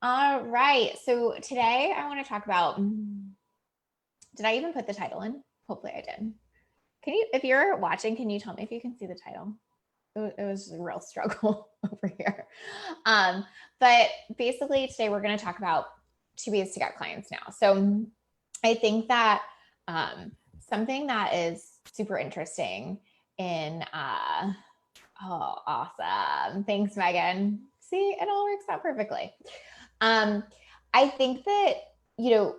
All right. So today I want to talk about, did I even put the title in? Hopefully I did. Can you, if you're watching, can you tell me if you can see the title? It was a real struggle over here. But basically today we're going to talk about 2 ways to get clients now. So I think that something that is super interesting in, oh, awesome. Thanks, Megan. See, it all works out perfectly. I think that,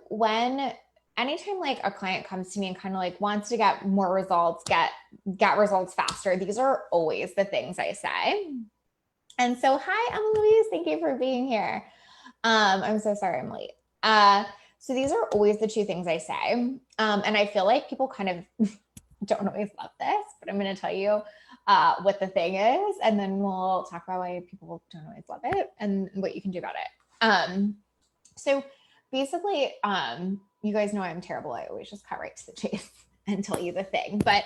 when anytime like a client comes to me and kind of like wants to get more results, get results faster, these are always the things I say. And so, hi, Emily, thank you for being here. I'm so sorry I'm late. So these are always the two things I say. And I feel like people kind of don't always love this, but I'm going to tell you what the thing is, and then we'll talk about why people don't always love it and what you can do about it. So basically, you guys know I'm terrible. I always just cut right to the chase and tell you the thing. But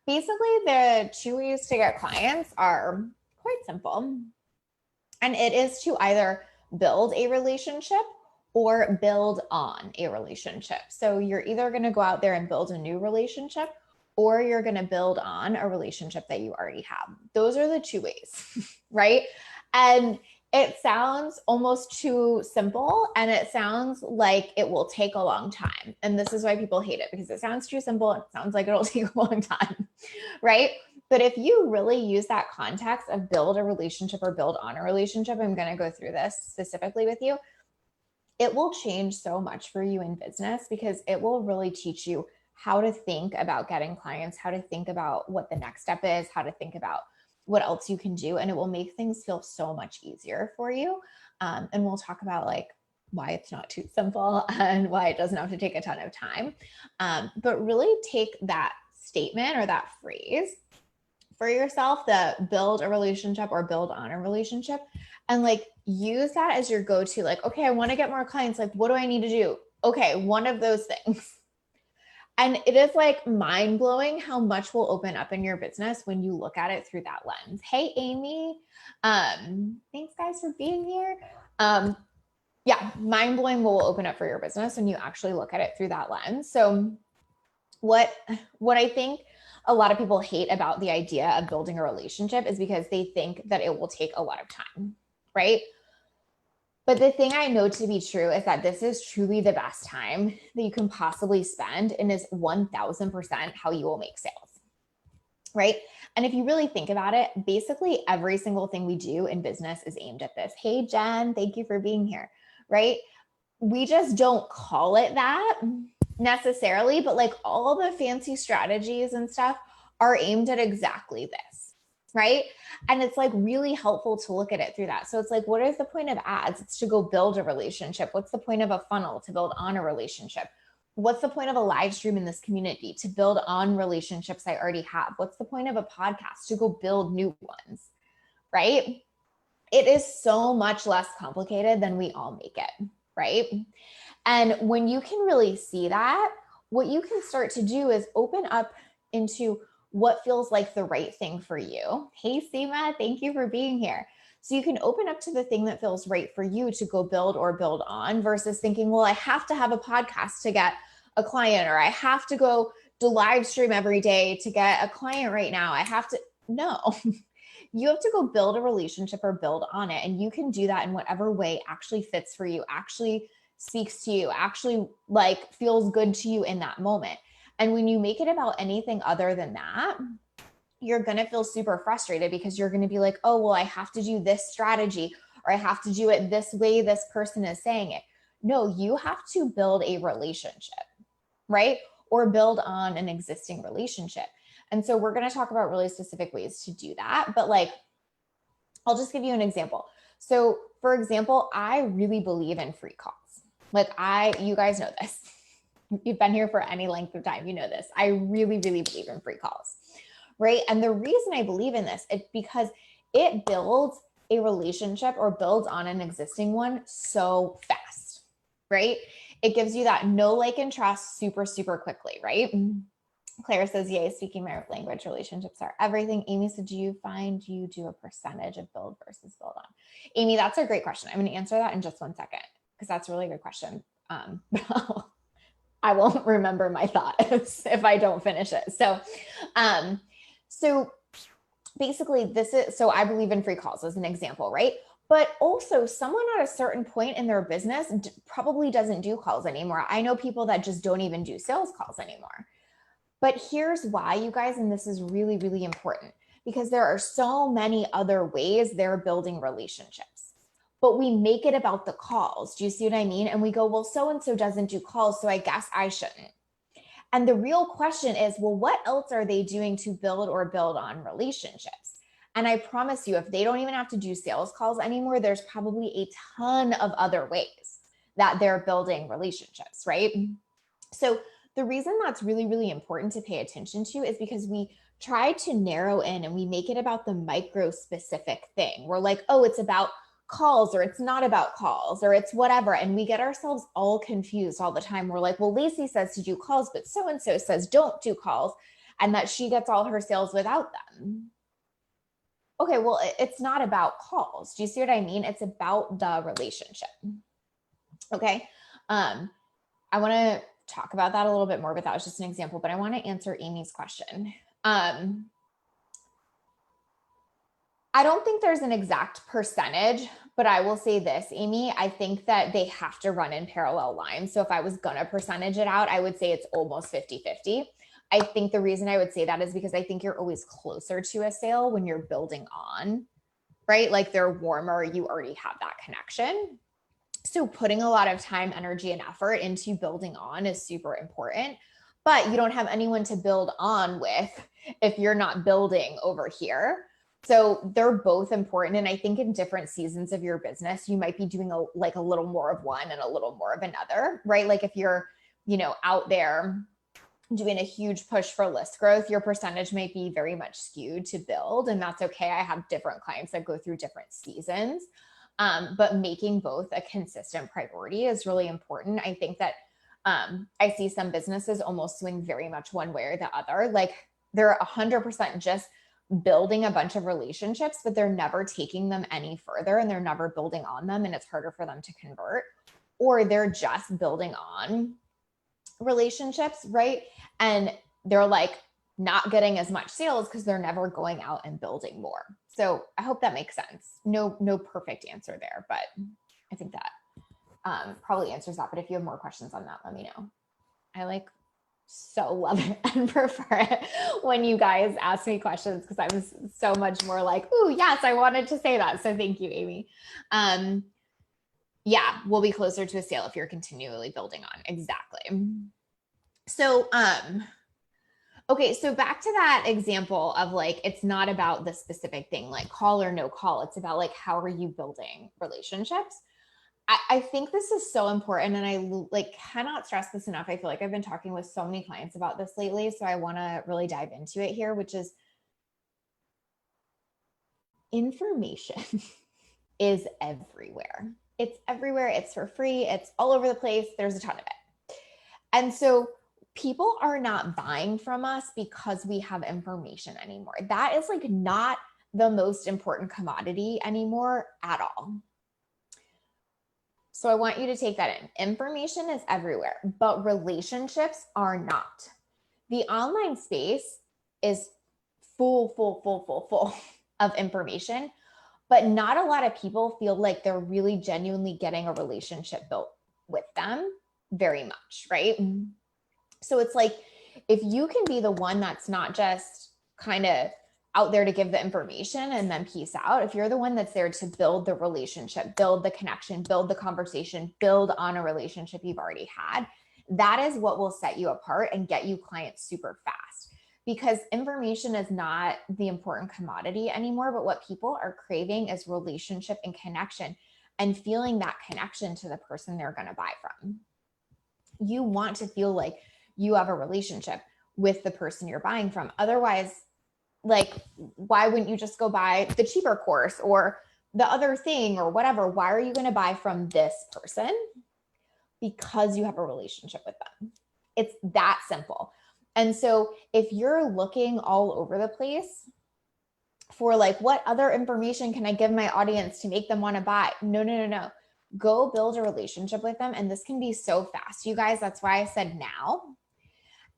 basically, the 2 ways to get clients are quite simple. And it is to either build a relationship or build on a relationship. So you're either going to go out there and build a new relationship, or you're going to build on a relationship that you already have. Those are the 2 ways, right? And it sounds almost too simple, and it sounds like it will take a long time. And this is why people hate it, because it sounds too simple. It sounds like it'll take a long time, right? But if you really use that context of build a relationship or build on a relationship, I'm going to go through this specifically with you. It will change so much for you in business, because it will really teach you how to think about getting clients, how to think about what the next step is, how to think about what else you can do. And it will make things feel so much easier for you. And we'll talk about like why it's not too simple and why it doesn't have to take a ton of time. But really take that statement or that phrase for yourself, the build a relationship or build on a relationship, and like use that as your go-to. Like, okay, I want to get more clients. Like, what do I need to do? Okay, one of those things. And it is like mind blowing how much will open up in your business when you look at it through that lens. Hey, Amy. Thanks guys for being here. Yeah, mind blowing what will open up for your business when you actually look at it through that lens. So what I think a lot of people hate about the idea of building a relationship is because they think that it will take a lot of time, right? But the thing I know to be true is that this is truly the best time that you can possibly spend, and is 1000% how you will make sales, right? And if you really think about it, basically every single thing we do in business is aimed at this. Hey, Jen, thank you for being here, right? We just don't call it that necessarily, but like all the fancy strategies and stuff are aimed at exactly this, right? And it's like really helpful to look at it through that. So it's like, what is the point of ads? It's to go build a relationship. What's the point of a funnel? To build on a relationship. What's the point of a live stream in this community? To build on relationships I already have. What's the point of a podcast? To go build new ones, right? It is so much less complicated than we all make it, right? And when you can really see that, what you can start to do is open up into what feels like the right thing for you. Hey, Seema, thank you for being here. So you can open up to the thing that feels right for you to go build or build on, versus thinking, well, I have to have a podcast to get a client, or I have to go do live stream every day to get a client right now. I have to, no. You have to go build a relationship or build on it. And you can do that in whatever way actually fits for you, actually speaks to you, actually like feels good to you in that moment. And when you make it about anything other than that, you're going to feel super frustrated, because you're going to be like, oh, well, I have to do this strategy, or I have to do it this way this person is saying it. No, you have to build a relationship, right? Or build on an existing relationship. And so we're going to talk about really specific ways to do that. But like, I'll just give you an example. So for example, I really believe in free calls. Like you guys know this. You've been here for any length of time, you know this. I really, really believe in free calls, right? And the reason I believe in this is because it builds a relationship or builds on an existing one so fast, right? It gives you that know, like, and trust super, super quickly, right? Claire says, yay, speaking my language, relationships are everything. Amy said, do you find you do a percentage of build versus build on? Amy, that's a great question. I'm going to answer that in just 1 second because that's a really good question. I won't remember my thought if I don't finish it. So basically so I believe in free calls as an example, right? But also someone at a certain point in their business probably doesn't do calls anymore. I know people that just don't even do sales calls anymore. But here's why, you guys, and this is really, really important, because there are so many other ways they're building relationships, but we make it about the calls. Do you see what I mean? And we go, well, so-and-so doesn't do calls, so I guess I shouldn't. And the real question is, well, what else are they doing to build on relationships? And I promise you, if they don't even have to do sales calls anymore, there's probably a ton of other ways that they're building relationships, right? So the reason that's really, really important to pay attention to is because we try to narrow in and we make it about the micro specific thing. We're like, oh, it's about calls, or it's not about calls, or it's whatever. And we get ourselves all confused all the time. We're like, well, Lacey says to do calls, but so-and-so says don't do calls, and that she gets all her sales without them. Okay, well, it's not about calls. Do you see what I mean? It's about the relationship. Okay. I want to talk about that a little bit more, but that was just an example. But I want to answer Amy's question. I don't think there's an exact percentage, but I will say this, Amy, I think that they have to run in parallel lines. So if I was going to percentage it out, I would say it's almost 50-50. I think the reason I would say that is because I think you're always closer to a sale when you're building on, right? Like they're warmer, you already have that connection. So putting a lot of time, energy, and effort into building on is super important, but you don't have anyone to build on with if you're not building over here. So they're both important. And I think in different seasons of your business, you might be doing a little more of one and a little more of another, right? Like if you're, out there doing a huge push for list growth, your percentage might be very much skewed to build, and that's okay. I have different clients that go through different seasons. But making both a consistent priority is really important. I think that I see some businesses almost swing very much one way or the other. Like they're 100% just building a bunch of relationships, but they're never taking them any further and they're never building on them, and it's harder for them to convert. Or they're just building on relationships, right? And they're like not getting as much sales because they're never going out and building more. So I hope that makes sense. No perfect answer there, but I think that probably answers that. But if you have more questions on that, let me know. I so love it and prefer it when you guys ask me questions, because I'm so much more like, ooh, yes, I wanted to say that. So thank you, Amy. Yeah, we'll be closer to a sale if you're continually building on. Exactly. So, okay, so back to that example of it's not about the specific thing, like call or no call. It's about how are you building relationships? I think this is so important, and I cannot stress this enough. I feel like I've been talking with so many clients about this lately, so I want to really dive into it here, which is information is everywhere. It's everywhere. It's for free. It's all over the place. There's a ton of it. And so people are not buying from us because we have information anymore. That is not the most important commodity anymore at all. So I want you to take that in. Information is everywhere, but relationships are not. The online space is full of information, but not a lot of people feel like they're really genuinely getting a relationship built with them very much, right? So it's if you can be the one that's not just kind of out there to give the information and then peace out, if you're the one that's there to build the relationship, build the connection, build the conversation, build on a relationship you've already had, that is what will set you apart and get you clients super fast. Because information is not the important commodity anymore, but what people are craving is relationship and connection, and feeling that connection to the person they're going to buy from. You want to feel like you have a relationship with the person you're buying from. Otherwise, why wouldn't you just go buy the cheaper course or the other thing or whatever? Why are you going to buy from this person? Because you have a relationship with them. It's that simple. And so if you're looking all over the place for like, what other information can I give my audience to make them want to buy? No. Go build a relationship with them. And this can be so fast, you guys. That's why I said now.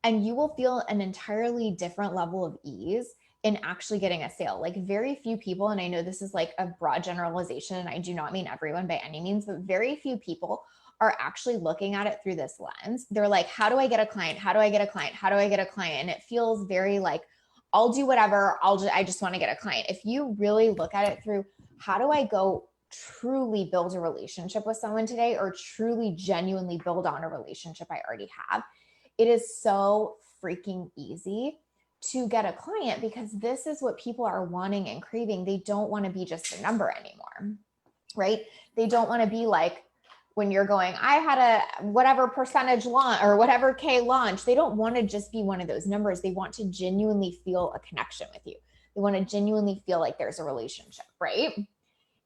And you will feel an entirely different level of ease in actually getting a sale. Like very few people, and I know this is like a broad generalization, and I do not mean everyone by any means, but very few people are actually looking at it through this lens. They're like, how do I get a client? How do I get a client? How do I get a client? And it feels very like, I'll do whatever. I just want to get a client. If you really look at it through, how do I go truly build a relationship with someone today, or truly genuinely build on a relationship I already have? It is so freaking easy to get a client, because this is what people are wanting and craving. They don't want to be just a number anymore, right? They don't want to be like, when you're going, I had a whatever percentage launch or whatever K launch. They don't want to just be one of those numbers. They want to genuinely feel a connection with you. They want to genuinely feel like there's a relationship, right?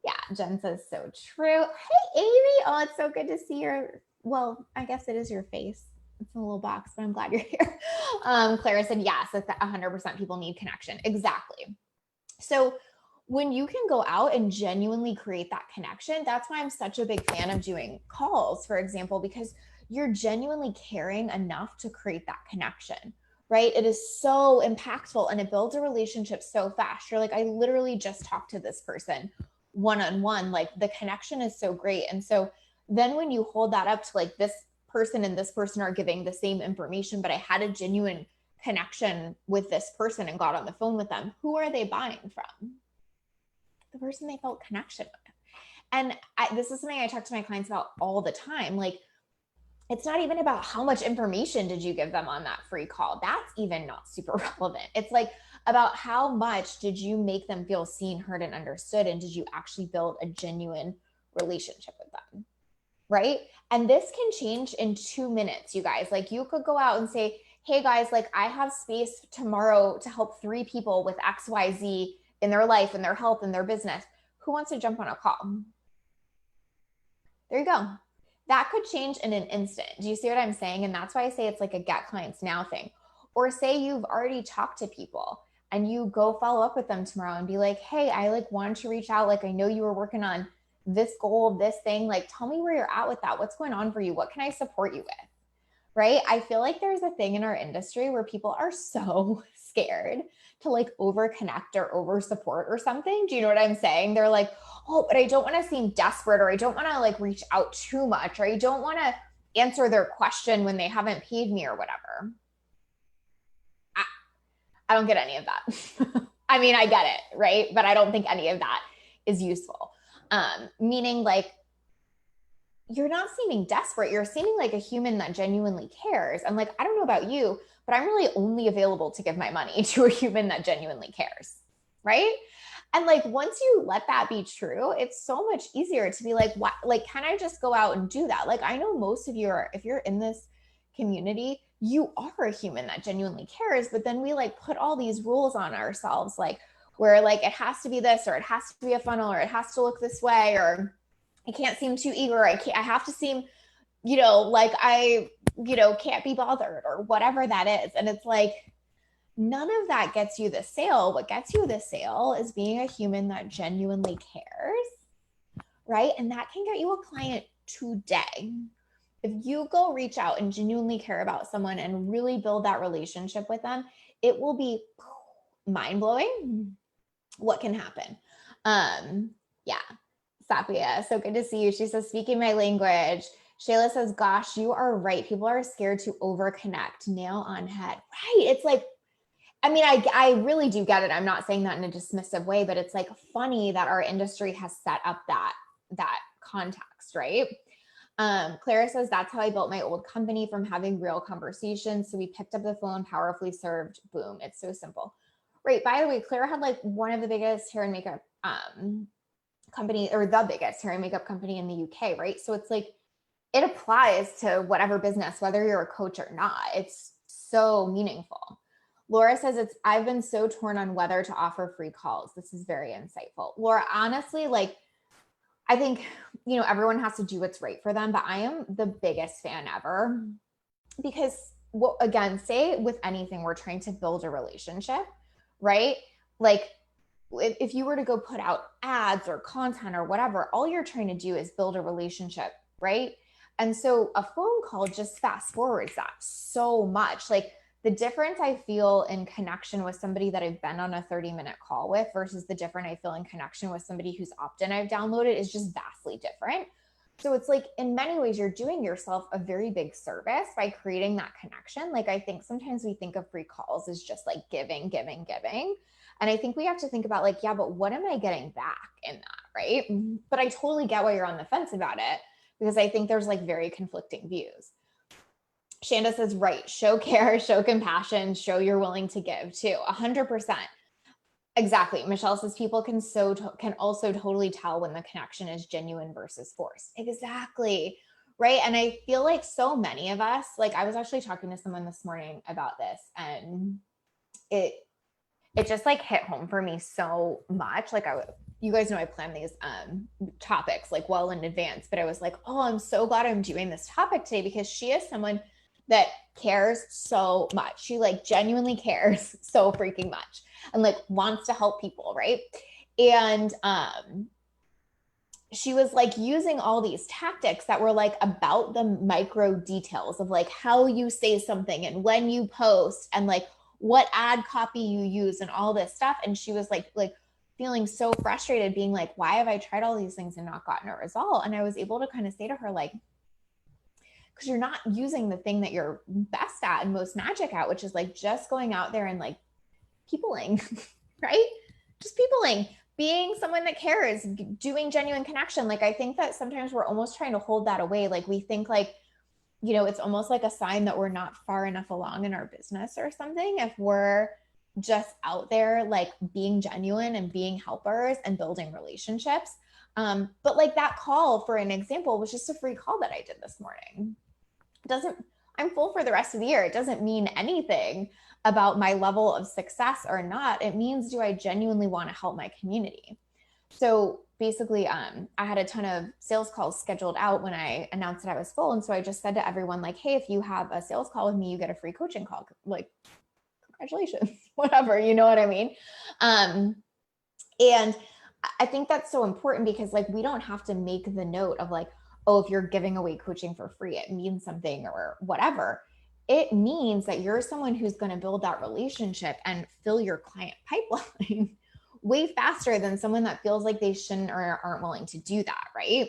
Yeah, Jen says so true. Hey, Amy. Oh, it's so good to see your, well, I guess it is your face. It's a little box, but I'm glad you're here. Clara said, yes, it's 100% people need connection. Exactly. So when you can go out and genuinely create that connection, that's why I'm such a big fan of doing calls, for example, because you're genuinely caring enough to create that connection, right? It is so impactful, and it builds a relationship so fast. You're like, I literally just talked to this person one-on-one. Like the connection is so great. And so then when you hold that up to like, this person and this person are giving the same information, but I had a genuine connection with this person and got on the phone with them, who are they buying from? The person they felt connection with. And this is something I talk to my clients about all the time. Like, it's not even about how much information did you give them on that free call. That's even not super relevant. It's like about how much did you make them feel seen, heard, and understood, and did you actually build a genuine relationship with them, right? And this can change in 2 minutes, you guys. Like you could go out and say, hey guys, like I have space tomorrow to help 3 people with XYZ in their life and their health and their business. Who wants to jump on a call? There you go. That could change in an instant. Do you see what I'm saying? And that's why I say it's like a get clients now thing. Or say you've already talked to people and you go follow up with them tomorrow and be like, hey, I like wanted to reach out. Like I know you were working on this goal, this thing, like tell me where you're at with that. What's going on for you? What can I support you with? Right? I feel like there's a thing in our industry where people are so scared to like over connect or over support or something. Do you know what I'm saying? They're like, oh, but I don't want to seem desperate, or I don't want to like reach out too much, or I don't want to answer their question when they haven't paid me or whatever. I don't get any of that. I mean, I get it, right? But I don't think any of that is useful. Meaning like, you're not seeming desperate. You're seeming like a human that genuinely cares. And like, I don't know about you, but I'm really only available to give my money to a human that genuinely cares, right? And like, once you let that be true, it's so much easier to be like, what, like, can I just go out and do that? Like, I know most of you are, if you're in this community, you are a human that genuinely cares, but then we like put all these rules on ourselves, like where like, it has to be this, or it has to be a funnel, or it has to look this way, or I can't seem too eager. I have to seem, like I, can't be bothered, or whatever that is. And it's like, none of that gets you the sale. What gets you the sale is being a human that genuinely cares, right? And that can get you a client today. If you go reach out and genuinely care about someone and really build that relationship with them, it will be mind-blowing what can happen. Yeah. Sapia, so good to see you. She says, speaking my language. Shayla says, gosh, you are right. People are scared to over-connect. Nail on head. Right. It's like, I mean, I really do get it. I'm not saying that in a dismissive way, but it's like funny that our industry has set up that context, right? Clara says, that's how I built my old company, from having real conversations. So we picked up the phone, powerfully served, boom. It's so simple. Right. By the way, Clara had like one of the biggest hair and makeup company, or the biggest hair and makeup company in the UK, right? So it's like, it applies to whatever business, whether you're a coach or not. It's so meaningful. Laura says, I've been so torn on whether to offer free calls. This is very insightful. Laura, honestly, like, I think, everyone has to do what's right for them, but I am the biggest fan ever, because well, again, say with anything, we're trying to build a relationship, right? Like if you were to go put out ads or content or whatever, all you're trying to do is build a relationship, right? And so a phone call just fast forwards that so much. Like the difference I feel in connection with somebody that I've been on a 30-minute call with versus the difference I feel in connection with somebody whose opt-in I've downloaded is just vastly different. So it's like in many ways, you're doing yourself a very big service by creating that connection. Like I think sometimes we think of free calls as just like giving, giving, giving. And I think we have to think about like, yeah, but what am I getting back in that, right? But I totally get why you're on the fence about it because I think there's like very conflicting views. Shanda says, right, show care, show compassion, show you're willing to give too, 100%. Exactly. Michelle says people can also totally tell when the connection is genuine versus forced. Exactly. Right. And I feel like so many of us, like I was actually talking to someone this morning about this and it just like hit home for me so much. Like you guys know I plan these topics like well in advance, but I was like, oh, I'm so glad I'm doing this topic today because she is someone that cares so much. She like genuinely cares so freaking much and like wants to help people, right? And she was like using all these tactics that were like about the micro details of like how you say something and when you post and like what ad copy you use and all this stuff. And she was like feeling so frustrated, being like, why have I tried all these things and not gotten a result? And I was able to kind of say to her, like, because you're not using the thing that you're best at and most magic at, which is like just going out there and like peopling, right? Just peopling, being someone that cares, doing genuine connection. Like I think that sometimes we're almost trying to hold that away. Like we think like, you know, it's almost like a sign that we're not far enough along in our business or something if we're just out there like being genuine and being helpers and building relationships. But like that call, for an example, was just a free call that I did this morning. I'm full for the rest of the year. It doesn't mean anything about my level of success or not. It means, do I genuinely want to help my community? So basically, I had a ton of sales calls scheduled out when I announced that I was full. And so I just said to everyone, like, hey, if you have a sales call with me, you get a free coaching call. Like, congratulations, whatever, you know what I mean? And I think that's so important because like, we don't have to make the note of like, oh, if you're giving away coaching for free, it means something or whatever. It means that you're someone who's going to build that relationship and fill your client pipeline way faster than someone that feels like they shouldn't or aren't willing to do that, right?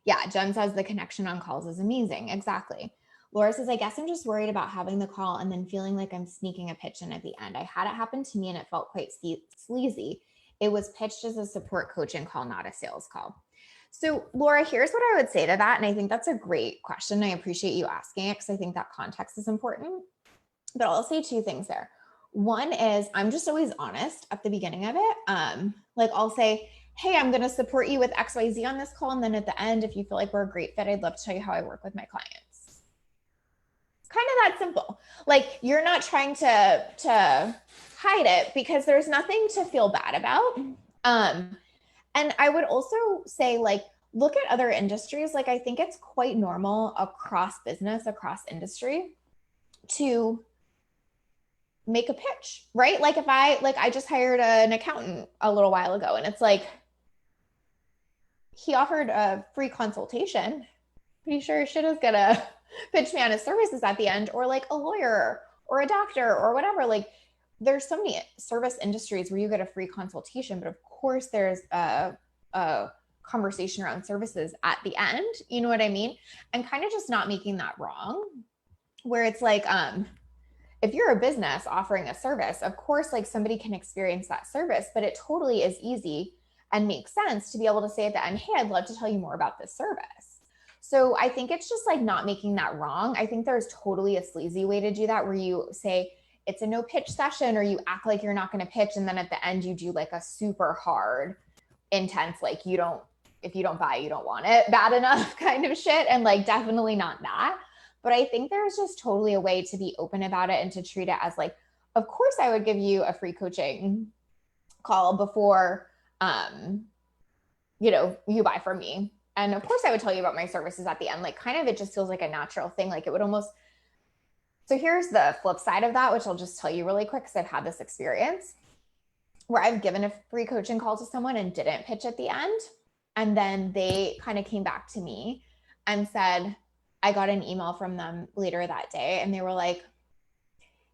Yeah, Jen says the connection on calls is amazing. Exactly. Laura says, I guess I'm just worried about having the call and then feeling like I'm sneaking a pitch in at the end. I had it happen to me and it felt quite sleazy. It was pitched as a support coaching call, not a sales call. So Laura, here's what I would say to that. And I think that's a great question. I appreciate you asking it because I think that context is important. But I'll say two things there. One is I'm just always honest at the beginning of it. Like I'll say, hey, I'm going to support you with XYZ on this call. And then at the end, if you feel like we're a great fit, I'd love to tell you how I work with my clients. It's kind of that simple. Like you're not trying to hide it because there's nothing to feel bad about. And I would also say like, look at other industries. Like I think it's quite normal across business, across industry to make a pitch, right? Like if I just hired an accountant a little while ago and it's like, he offered a free consultation. Pretty sure shit is gonna pitch me on his services at the end, or like a lawyer or a doctor or whatever. Like there's so many service industries where you get a free consultation, but of course there's a conversation around services at the end, you know what I mean? And kind of just not making that wrong, where it's like, if you're a business offering a service, of course, like somebody can experience that service, but it totally is easy and makes sense to be able to say at the end, hey, I'd love to tell you more about this service. So I think it's just like not making that wrong. I think there's totally a sleazy way to do that where you say it's a no pitch session or you act like you're not going to pitch. And then at the end you do like a super hard, intense, like if you don't buy, you don't want it bad enough kind of shit. And like, definitely not that. But I think there's just totally a way to be open about it and to treat it as like, of course I would give you a free coaching call before, you buy from me. And of course I would tell you about my services at the end. Like kind of, it just feels like a natural thing. Like it would almost So here's the flip side of that, which I'll just tell you really quick because I've had this experience where I've given a free coaching call to someone and didn't pitch at the end. And then they kind of came back to me and said, I got an email from them later that day and they were like,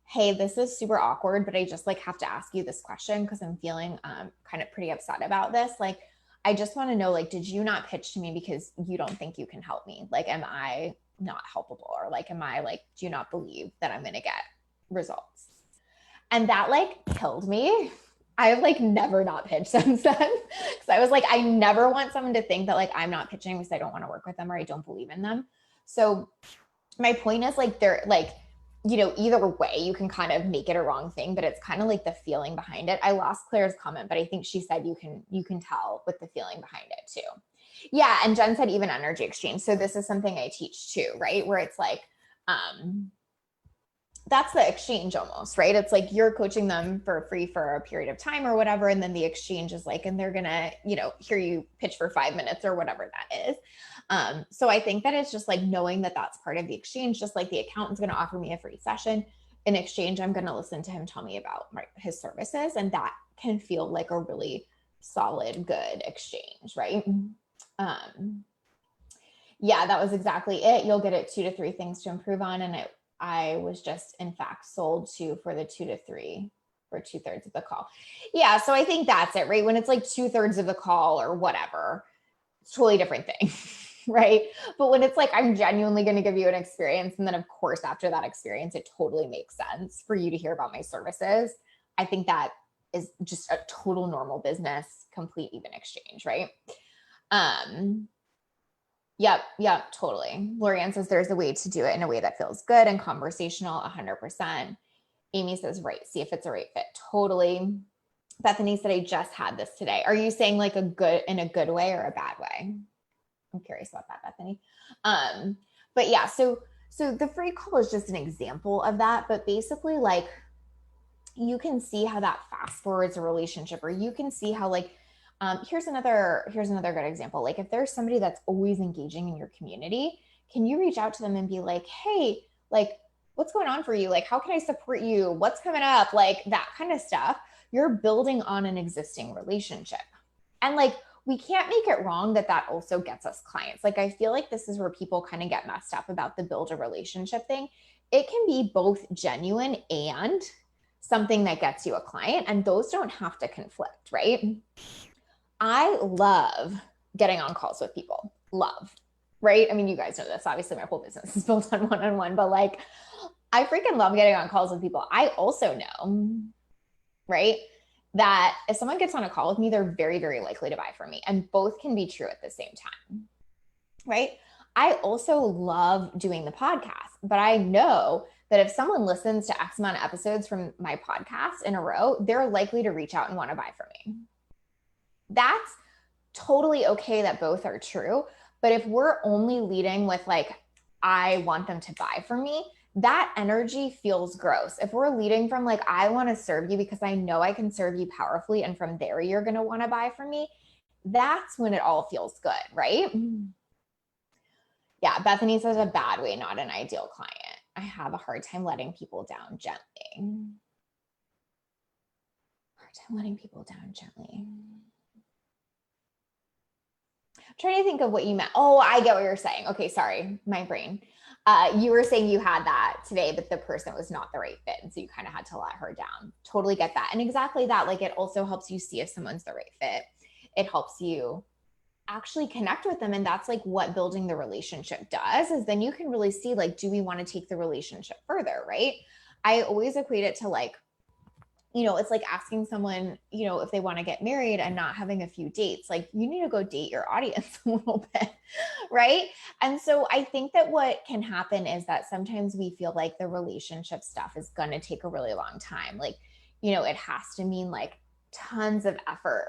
hey, this is super awkward, but I just like have to ask you this question because I'm feeling kind of pretty upset about this. Like, I just want to know, like, did you not pitch to me because you don't think you can help me? Like, am I not helpable? Or like, am I like, do you not believe that I'm going to get results? And that like killed me. I've like never not pitched since then. Cause I was like, I never want someone to think that like I'm not pitching because I don't want to work with them or I don't believe in them. So my point is like, they're like, you know, either way, you can kind of make it a wrong thing, but it's kind of like the feeling behind it. I lost Claire's comment, but I think she said you can tell with the feeling behind it too. Yeah. And Jen said even energy exchange. So this is something I teach too, right? Where it's like, that's the exchange almost, right? It's like you're coaching them for free for a period of time or whatever. And then the exchange is like, and they're going to, you know, hear you pitch for 5 minutes or whatever that is. So I think that it's just like knowing that that's part of the exchange, just like the accountant's going to offer me a free session. In exchange, I'm going to listen to him tell me about his services. And that can feel like a really solid, good exchange, right? Yeah, that was exactly it. You'll get it 2 to 3 things to improve on. And I was just in fact sold to for the 2 to 3 for 2/3 of the call. Yeah. So I think that's it, right? When it's like 2/3 of the call or whatever, it's a totally different thing. Right. But when it's like, I'm genuinely going to give you an experience. And then of course, after that experience, it totally makes sense for you to hear about my services. I think that is just a total normal business, complete even exchange. Right. Yep, totally. Lorianne says there's a way to do it in a way that feels good and conversational, 100%. Amy says, right, see if it's a right fit. Totally. Bethany said, I just had this today. Are you saying like in a good way or a bad way? I'm curious about that, Bethany. But yeah, so the free call is just an example of that. But basically, like, you can see how that fast forwards a relationship, or you can see how like, here's another good example. Like if there's somebody that's always engaging in your community, can you reach out to them and be like, hey, like, what's going on for you? Like, how can I support you? What's coming up? Like that kind of stuff. You're building on an existing relationship. And like, we can't make it wrong that also gets us clients. Like, I feel like this is where people kind of get messed up about the build a relationship thing. It can be both genuine and something that gets you a client, and those don't have to conflict, right? I love getting on calls with people. Love, right? I mean, you guys know this. Obviously, my whole business is built on one-on-one, but like, I freaking love getting on calls with people. I also know, right, that if someone gets on a call with me, they're very, very likely to buy from me. And both can be true at the same time, right? I also love doing the podcast, but I know that if someone listens to X amount of episodes from my podcast in a row, they're likely to reach out and want to buy from me. That's totally okay that both are true. But if we're only leading with like, I want them to buy from me, that energy feels gross. If we're leading from like, I want to serve you because I know I can serve you powerfully, and from there, you're going to want to buy from me, that's when it all feels good, right? Yeah, Bethany says a bad way, not an ideal client. I have a hard time letting people down gently. Hard time letting people down gently. I'm trying to think of what you meant. Oh, I get what you're saying. Okay, sorry, my brain. You were saying you had that today, but the person was not the right fit. And so you kind of had to let her down. Totally get that. And exactly that, like, it also helps you see if someone's the right fit. It helps you actually connect with them. And that's like what building the relationship does, is then you can really see, like, do we want to take the relationship further, right? I always equate it to like, you know, it's like asking someone, you know, if they want to get married and not having a few dates. Like, you need to go date your audience a little bit, right? And so I think that what can happen is that sometimes we feel like the relationship stuff is going to take a really long time. Like, you know, it has to mean like tons of effort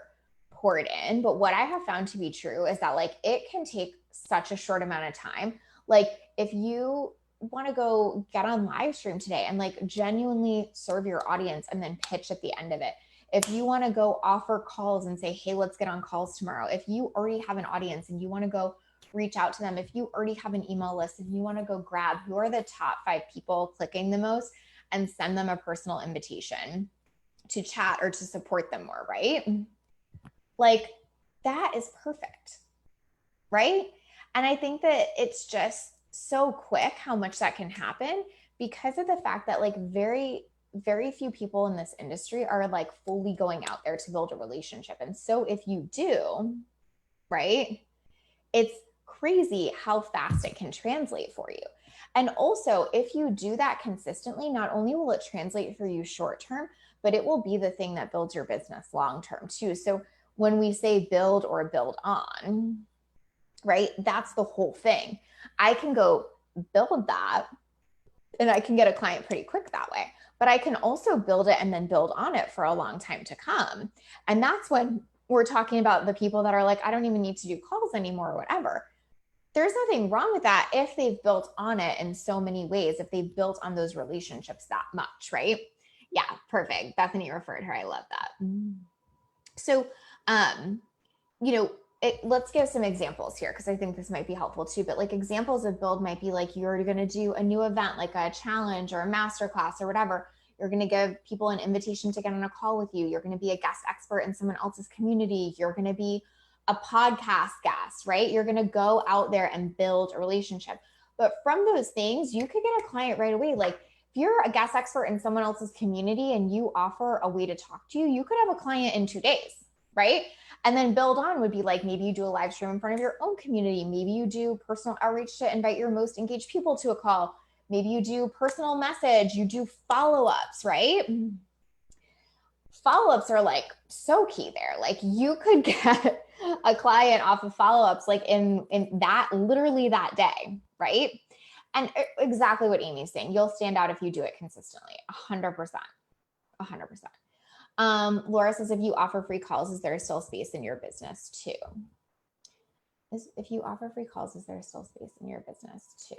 poured in. But what I have found to be true is that like it can take such a short amount of time. Like, if you want to go get on live stream today and like genuinely serve your audience and then pitch at the end of it. If you want to go offer calls and say, hey, let's get on calls tomorrow. If you already have an audience and you want to go reach out to them. If you already have an email list and you want to go grab who are the top 5 people clicking the most and send them a personal invitation to chat or to support them more, right? Like that is perfect, right? And I think that it's just so quick how much that can happen because of the fact that like very few people in this industry are like fully going out there to build a relationship. And so if you do, right, it's crazy how fast it can translate for you. And also, if you do that consistently, not only will it translate for you short term, but it will be the thing that builds your business long term too. So when we say build or build on, right, that's the whole thing. I can go build that and I can get a client pretty quick that way, but I can also build it and then build on it for a long time to come. And that's when we're talking about the people that are like, I don't even need to do calls anymore or whatever. There's nothing wrong with that if they've built on it in so many ways, if they've built on those relationships that much, right? Yeah, perfect. Bethany referred her. I love that. So, you know, let's give some examples here because I think this might be helpful too. But like examples of build might be like you're going to do a new event, like a challenge or a masterclass or whatever. You're going to give people an invitation to get on a call with you. You're going to be a guest expert in someone else's community. You're going to be a podcast guest, right? You're going to go out there and build a relationship. But from those things, you could get a client right away. Like if you're a guest expert in someone else's community and you offer a way to talk to you, you could have a client in 2 days, right? And then build on would be like, maybe you do a live stream in front of your own community. Maybe you do personal outreach to invite your most engaged people to a call. Maybe you do personal message, you do follow-ups, right? Follow-ups are like so key there. Like you could get a client off of follow-ups like in that, literally that day, right? And exactly what Amy's saying, you'll stand out if you do it consistently, 100%, 100%. Laura says, if you offer free calls, is there still space in your business too? If you offer free calls, is there still space in your business too?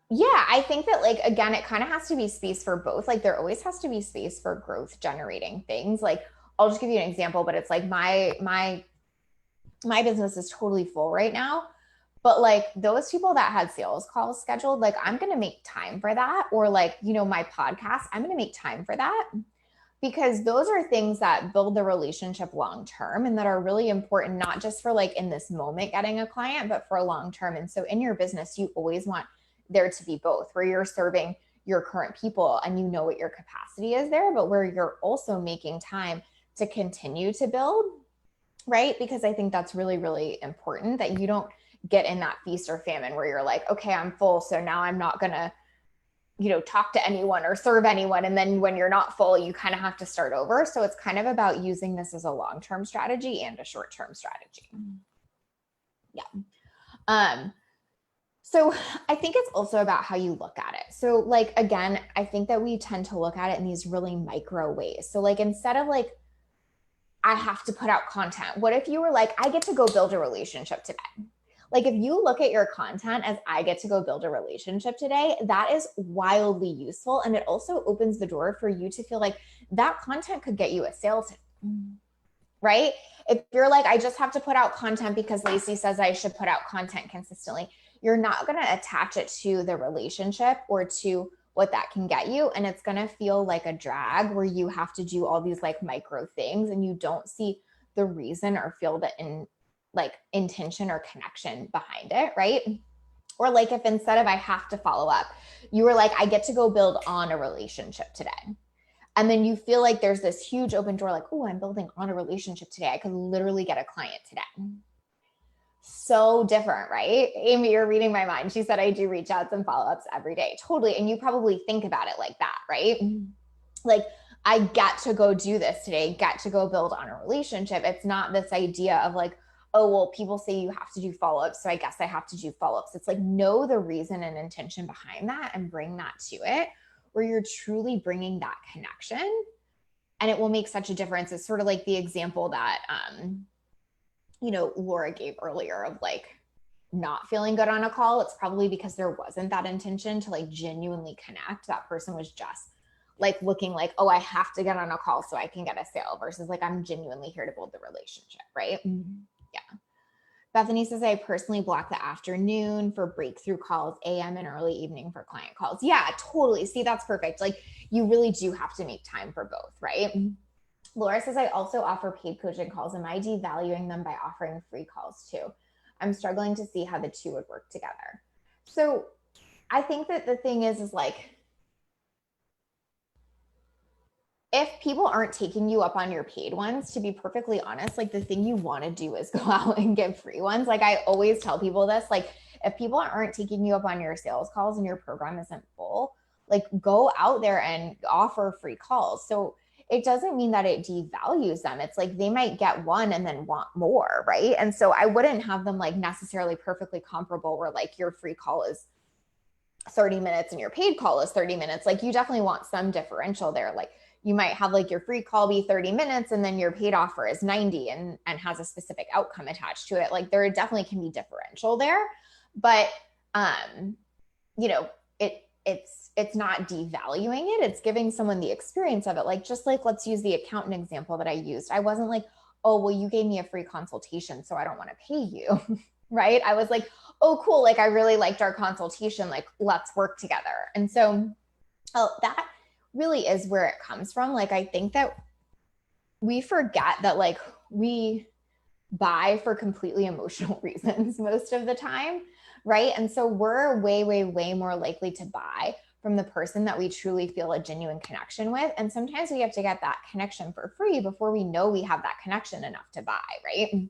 Yeah, I think that like, again, it kind of has to be space for both. Like there always has to be space for growth generating things. Like I'll just give you an example, but it's like my business is totally full right now. But like those people that had sales calls scheduled, like I'm going to make time for that. Or like, you know, my podcast, I'm going to make time for that because those are things that build the relationship long term and that are really important, not just for like in this moment getting a client, but for a long term. And so in your business, you always want there to be both, where you're serving your current people and you know what your capacity is there, but where you're also making time to continue to build, right? Because I think that's really, really important that you don't get in that feast or famine where you're like, okay, I'm full, so now I'm not going to, you know, talk to anyone or serve anyone. And then when you're not full, you kind of have to start over. So it's kind of about using this as a long-term strategy and a short-term strategy. Yeah. So I think it's also about how you look at it. So like, again, I think that we tend to look at it in these really micro ways. So like, instead of like, I have to put out content, what if you were like, I get to go build a relationship today? Like if you look at your content as I get to go build a relationship today, that is wildly useful. And it also opens the door for you to feel like that content could get you a sale today, right? If you're like, I just have to put out content because Lacey says I should put out content consistently, you're not going to attach it to the relationship or to what that can get you. And it's going to feel like a drag where you have to do all these like micro things and you don't see the reason or feel the intention or connection behind it, right? Or like if instead of I have to follow up, you were like, I get to go build on a relationship today. And then you feel like there's this huge open door, like, oh, I'm building on a relationship today. I could literally get a client today. So different, right? Amy, you're reading my mind. She said, I do reach outs and follow-ups every day. Totally. And you probably think about it like that, right? Like, I get to go do this today, get to go build on a relationship. It's not this idea of like, oh, well, people say you have to do follow-ups, so I guess I have to do follow-ups. It's like, know the reason and intention behind that and bring that to it, where you're truly bringing that connection. And it will make such a difference. It's sort of like the example that, Laura gave earlier of like not feeling good on a call. It's probably because there wasn't that intention to like genuinely connect. That person was just like looking like, oh, I have to get on a call so I can get a sale versus like, I'm genuinely here to build the relationship. Right. Yeah. Bethany says, I personally block the afternoon for breakthrough calls, AM and early evening for client calls. Yeah, totally. See, that's perfect. Like you really do have to make time for both, right? Laura says, I also offer paid coaching calls. Am I devaluing them by offering free calls too? I'm struggling to see how the two would work together. So I think that the thing is like, if people aren't taking you up on your paid ones, to be perfectly honest, like the thing you want to do is go out and get free ones. Like I always tell people this, like if people aren't taking you up on your sales calls and your program isn't full, like go out there and offer free calls. So it doesn't mean that it devalues them. It's like they might get one and then want more, right? And so I wouldn't have them like necessarily perfectly comparable where like your free call is 30 minutes and your paid call is 30 minutes. Like you definitely want some differential there. Like you might have like your free call be 30 minutes and then your paid offer is 90 and has a specific outcome attached to it. Like there definitely can be differential there, but you know, it's not devaluing it. It's giving someone the experience of it. Like, just like, let's use the accountant example that I used. I wasn't like, oh, well, you gave me a free consultation, so I don't want to pay you. Right. I was like, oh, cool. Like I really liked our consultation. Like let's work together. And so that really is where it comes from. Like, I think that we forget that like we buy for completely emotional reasons most of the time. Right. And so we're way, way, way more likely to buy from the person that we truly feel a genuine connection with. And sometimes we have to get that connection for free before we know we have that connection enough to buy. Right.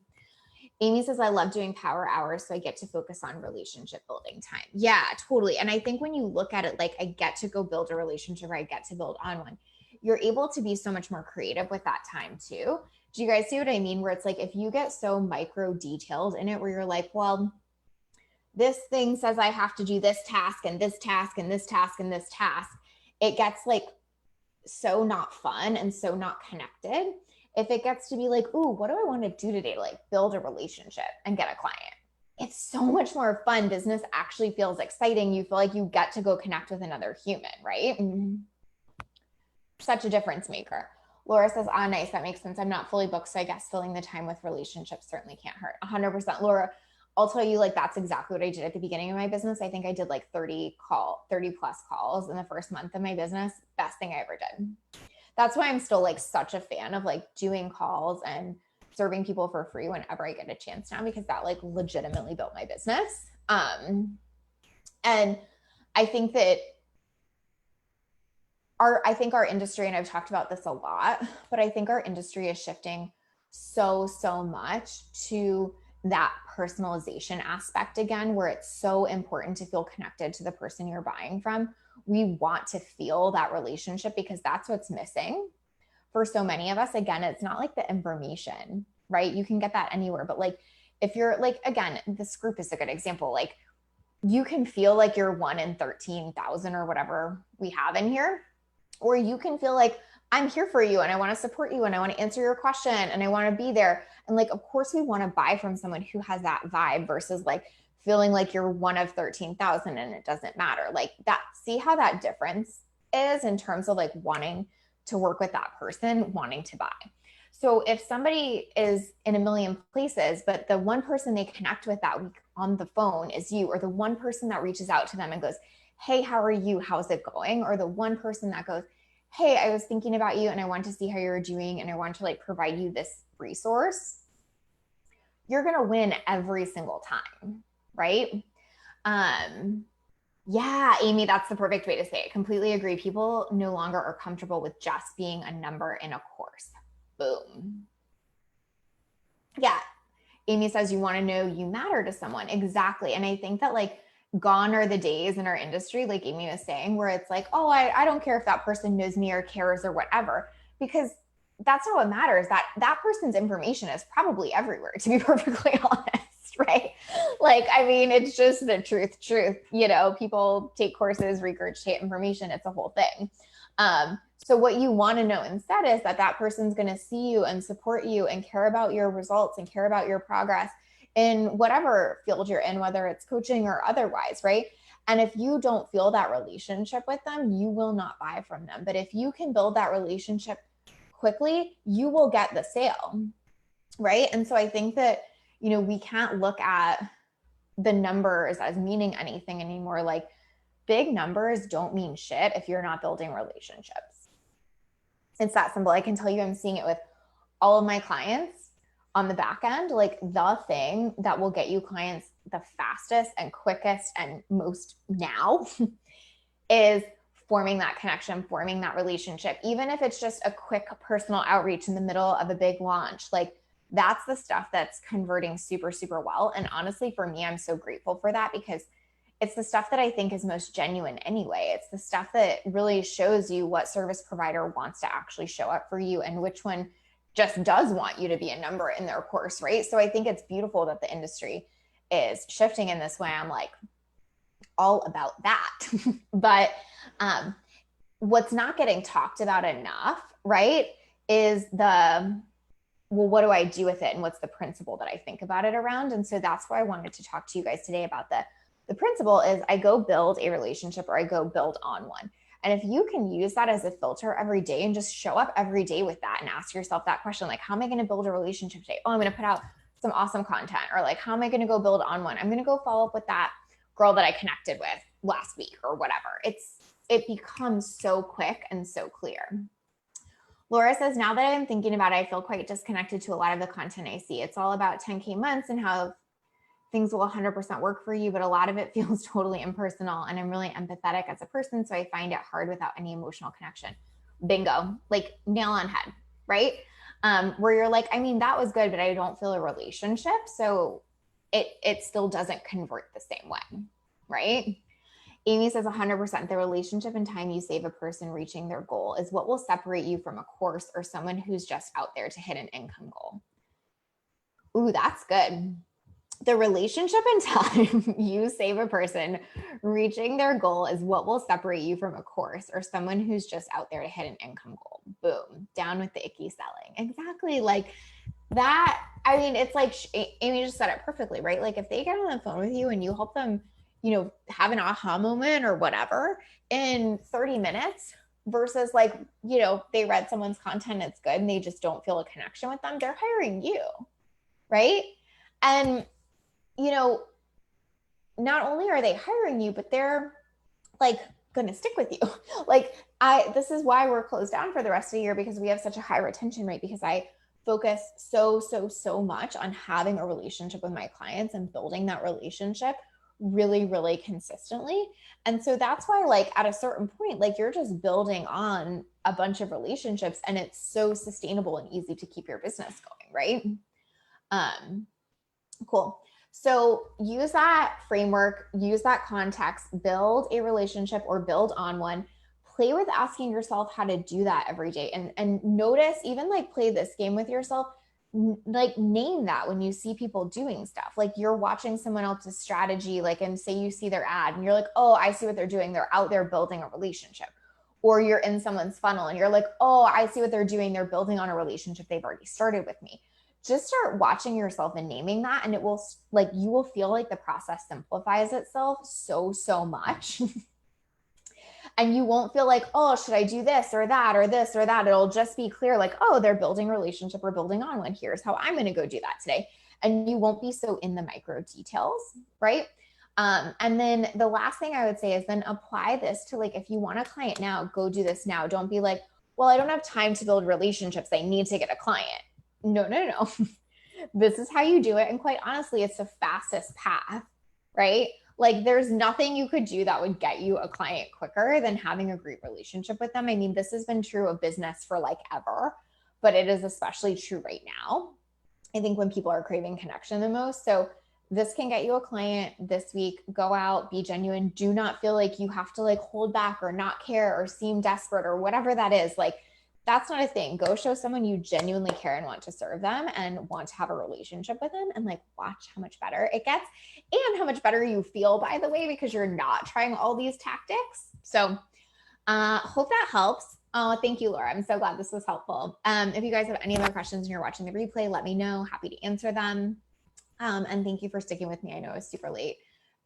Amy says, I love doing power hours, so I get to focus on relationship building time. Yeah, totally. And I think when you look at it, like I get to go build a relationship or I get to build on one, you're able to be so much more creative with that time too. Do you guys see what I mean? Where it's like, if you get so micro detailed in it, where you're like, well, this thing says I have to do this task and this task and this task and this task, it gets like so not fun and so not connected. If it gets to be like, ooh, what do I want to do today to like build a relationship and get a client? It's so much more fun. Business actually feels exciting. You feel like you get to go connect with another human, right? Such a difference maker. Laura says, ah, nice. That makes sense. I'm not fully booked, so I guess filling the time with relationships certainly can't hurt. 100%. Laura, I'll tell you, like, that's exactly what I did at the beginning of my business. I think I did like 30 plus calls in the first month of my business. Best thing I ever did. That's why I'm still like such a fan of like doing calls and serving people for free whenever I get a chance now, because that like legitimately built my business. And I think that our industry, and I've talked about this a lot, but I think our industry is shifting so much to that personalization aspect again, where it's so important to feel connected to the person you're buying from. We want to feel that relationship because that's what's missing for so many of us. Again, it's not like the information, right? You can get that anywhere, but like, if you're like, again, this group is a good example. Like you can feel like you're 1 in 13,000 or whatever we have in here, or you can feel like I'm here for you and I want to support you and I want to answer your question and I want to be there. And like, of course we want to buy from someone who has that vibe versus like feeling like you're 1 of 13,000 and it doesn't matter. Like that, see how that difference is in terms of like wanting to work with that person, wanting to buy. So if somebody is in a million places, but the one person they connect with that week on the phone is you, or the one person that reaches out to them and goes, hey, how are you? How's it going? Or the one person that goes, hey, I was thinking about you and I want to see how you're doing and I want to like provide you this resource, you're going to win every single time, right? Yeah, Amy, that's the perfect way to say it. Completely agree. People no longer are comfortable with just being a number in a course. Boom. Yeah. Amy says you want to know you matter to someone. Exactly. And I think that like gone are the days in our industry, like Amy was saying, where it's like, oh, I don't care if that person knows me or cares or whatever, because that's not what matters. That person's information is probably everywhere, to be perfectly honest, right? Like, I mean, it's just the truth, you know, people take courses, regurgitate information. It's a whole thing. So what you want to know instead is that person's going to see you and support you and care about your results and care about your progress in whatever field you're in, whether it's coaching or otherwise, right? And if you don't feel that relationship with them, you will not buy from them. But if you can build that relationship quickly, you will get the sale, right? And so I think that, you know, we can't look at the numbers as meaning anything anymore. Like big numbers don't mean shit if you're not building relationships. It's that simple. I can tell you, I'm seeing it with all of my clients on the back end. Like the thing that will get you clients the fastest and quickest and most now is forming that connection, forming that relationship, even if it's just a quick personal outreach in the middle of a big launch. Like that's the stuff that's converting super, super well. And honestly, for me, I'm so grateful for that because it's the stuff that I think is most genuine anyway. It's the stuff that really shows you what service provider wants to actually show up for you and which one just does want you to be a number in their course, right? So I think it's beautiful that the industry is shifting in this way. I'm like all about that. But what's not getting talked about enough, right, is the, well, what do I do with it? And what's the principle that I think about it around? And so that's why I wanted to talk to you guys today about the principle is I go build a relationship or I go build on one. And if you can use that as a filter every day and just show up every day with that and ask yourself that question, like, how am I going to build a relationship today? Oh, I'm going to put out some awesome content. Or like, how am I going to go build on one? I'm going to go follow up with that girl that I connected with last week or whatever. It becomes so quick and so clear. Laura says, now that I'm thinking about it, I feel quite disconnected to a lot of the content I see. It's all about 10K months and how things will 100% work for you, but a lot of it feels totally impersonal. And I'm really empathetic as a person, so I find it hard without any emotional connection. Bingo, like nail on head, right? Where you're like, I mean, that was good, but I don't feel a relationship. So it still doesn't convert the same way, right? Amy says 100% the relationship and time you save a person reaching their goal is what will separate you from a course or someone who's just out there to hit an income goal. Ooh, that's good. The relationship and time you save a person reaching their goal is what will separate you from a course or someone who's just out there to hit an income goal. Boom, down with the icky selling. Exactly. Like that. I mean, it's like Amy just said it perfectly, right? Like if they get on the phone with you and you help them, you know, have an aha moment or whatever in 30 minutes versus like, you know, they read someone's content, it's good, and they just don't feel a connection with them, they're hiring you, right? And you know, not only are they hiring you, but they're like going to stick with you. Like this is why we're closed down for the rest of the year, because we have such a high retention rate, because I focus so much on having a relationship with my clients and building that relationship really, really consistently. And so that's why, like at a certain point, like you're just building on a bunch of relationships and it's so sustainable and easy to keep your business going, right? Cool. So use that framework, use that context, build a relationship or build on one. Play with asking yourself how to do that every day, and notice, even like play this game with yourself, like name that when you see people doing stuff. Like you're watching someone else's strategy, like, and say you see their ad and you're like, oh, I see what they're doing. They're out there building a relationship. Or you're in someone's funnel and you're like, oh, I see what they're doing. They're building on a relationship they've already started with me. Just start watching yourself and naming that, and it will, like, you will feel like the process simplifies itself so much. And you won't feel like, oh, should I do this or that or this or that? It'll just be clear, like, oh, they're building a relationship or building on one. Here's how I'm going to go do that today. And you won't be so in the micro details, right? And then the last thing I would say is then apply this to, like, if you want a client now, go do this now. Don't be like, well, I don't have time to build relationships. I need to get a client. No. This is how you do it. And quite honestly, it's the fastest path, right? Like there's nothing you could do that would get you a client quicker than having a great relationship with them. I mean, this has been true of business for like ever, but it is especially true right now. I think when people are craving connection the most. So this can get you a client this week. Go out, be genuine. Do not feel like you have to like hold back or not care or seem desperate or whatever that is. Like, that's not a thing. Go show someone you genuinely care and want to serve them and want to have a relationship with them, and like watch how much better it gets and how much better you feel, by the way, because you're not trying all these tactics. So hope that helps. Oh, thank you, Laura. I'm so glad this was helpful. If you guys have any other questions and you're watching the replay, let me know. Happy to answer them. And thank you for sticking with me. I know it was super late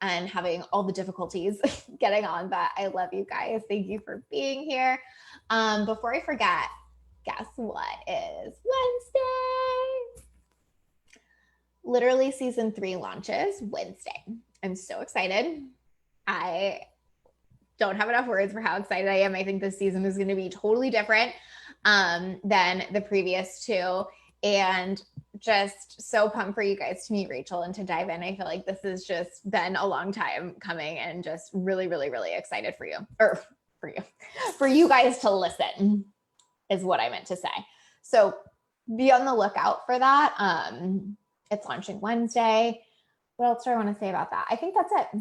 and having all the difficulties getting on, but I love you guys. Thank you for being here. Before I forget, guess what is Wednesday? literally season 3 launches Wednesday. I'm so excited. I don't have enough words for how excited I am. I think this season is going to be totally different than the previous 2. And just so pumped for you guys to meet Rachel and to dive in. I feel like this has just been a long time coming, and just really, really, really excited for you, or for you guys to listen is what I meant to say. So be on the lookout for that. It's launching Wednesday. What else do I want to say about that? I think that's it.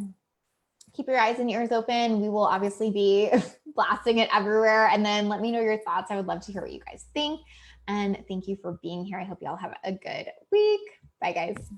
Keep your eyes and ears open. We will obviously be blasting it everywhere. And then let me know your thoughts. I would love to hear what you guys think. And thank you for being here. I hope you all have a good week. Bye, guys.